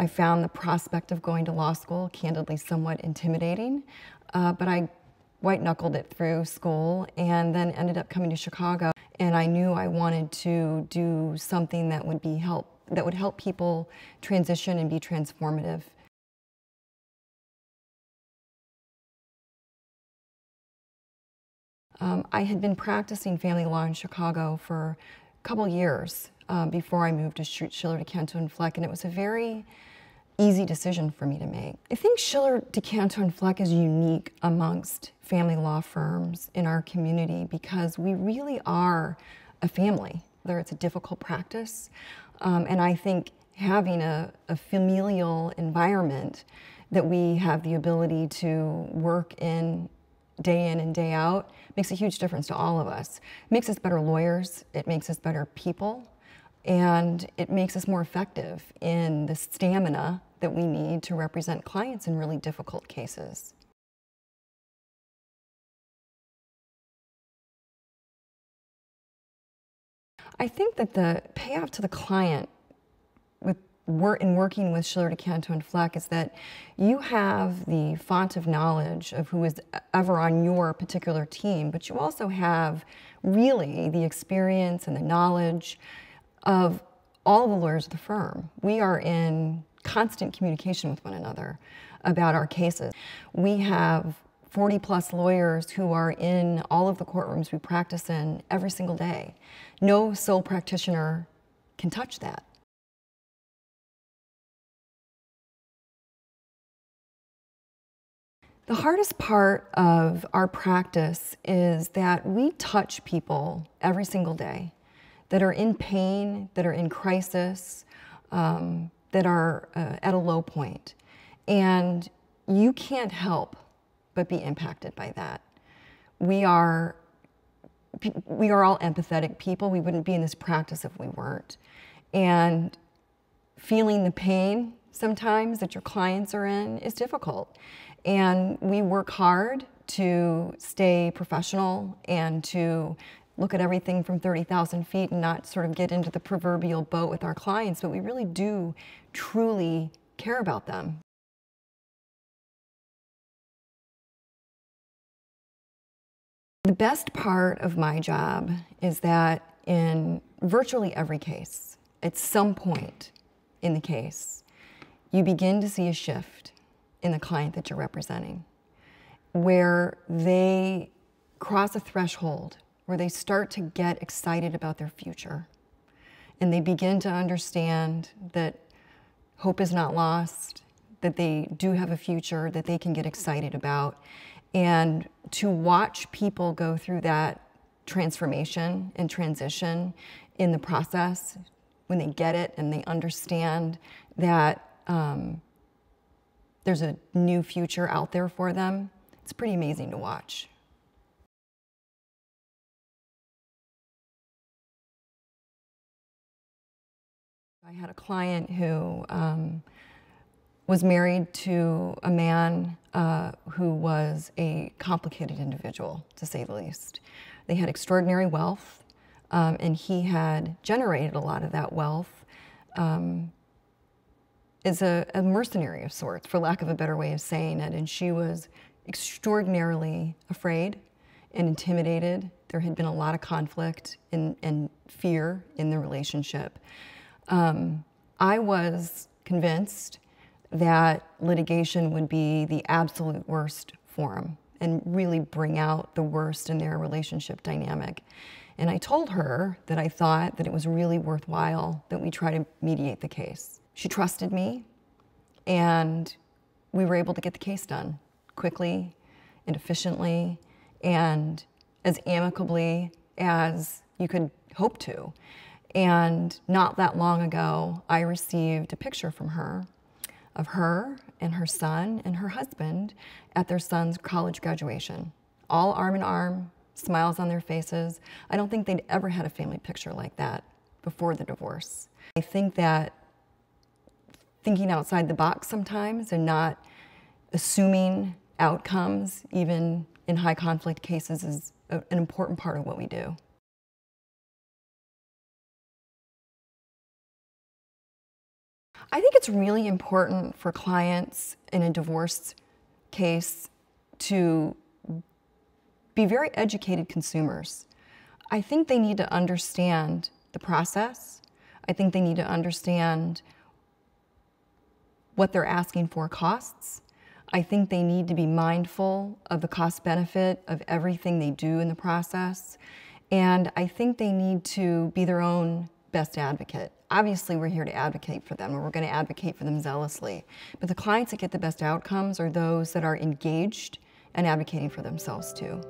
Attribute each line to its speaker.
Speaker 1: I found the prospect of going to law school candidly somewhat intimidating, but I white-knuckled it through school and then ended up coming to Chicago. And I knew I wanted to do something that would help people transition and be transformative. I had been practicing family law in Chicago for a couple years before I moved to Schiller DuCanto Fleck, and it was a very easy decision for me to make. I think Schiller DuCanto Fleck is unique amongst family law firms in our community because we really are a family. Whether it's a difficult practice, and I think having a familial environment that we have the ability to work in and day out makes a huge difference to all of us. It makes us better lawyers, it makes us better people, and it makes us more effective in the stamina that we need to represent clients in really difficult cases. I think that the payoff to the client in working with Schiller DuCanto Fleck is that you have the font of knowledge of who is ever on your particular team, but you also have really the experience and the knowledge of all the lawyers of the firm. We are in constant communication with one another about our cases. We have 40+ lawyers who are in all of the courtrooms we practice in every single day. No sole practitioner can touch that. The hardest part of our practice is that we touch people every single day that are in pain, that are in crisis, that are at a low point. And you can't help but be impacted by that. We are all empathetic people. We wouldn't be in this practice if we weren't. And feeling the pain sometimes that your clients are in is difficult. And we work hard to stay professional and to look at everything from 30,000 feet and not sort of get into the proverbial boat with our clients, but we really do truly care about them. The best part of my job is that in virtually every case, at some point in the case, you begin to see a shift in the client that you're representing, where they cross a threshold, where they start to get excited about their future, and they begin to understand that hope is not lost, that they do have a future that they can get excited about. And to watch people go through that transformation and transition in the process, when they get it and they understand that there's a new future out there for them, it's pretty amazing to watch. I had a client who was married to a man who was a complicated individual, to say the least. They had extraordinary wealth, and he had generated a lot of that wealth as a mercenary of sorts, for lack of a better way of saying it. And she was extraordinarily afraid and intimidated. There had been a lot of conflict and fear in the relationship. I was convinced that litigation would be the absolute worst forum and really bring out the worst in their relationship dynamic. And I told her that I thought that it was really worthwhile that we try to mediate the case. She trusted me, and we were able to get the case done quickly and efficiently and as amicably as you could hope to. And not that long ago, I received a picture from her of her and her son and her husband at their son's college graduation, all arm in arm, smiles on their faces. I don't think they'd ever had a family picture like that before the divorce. I think that thinking outside the box sometimes and not assuming outcomes, even in high conflict cases, is an important part of what we do. I think it's really important for clients in a divorce case to be very educated consumers. I think they need to understand the process. I think they need to understand what they're asking for costs. I think they need to be mindful of the cost benefit of everything they do in the process. And I think they need to be their own best advocate. Obviously, we're here to advocate for them, and we're going to advocate for them zealously. But the clients that get the best outcomes are those that are engaged and advocating for themselves too.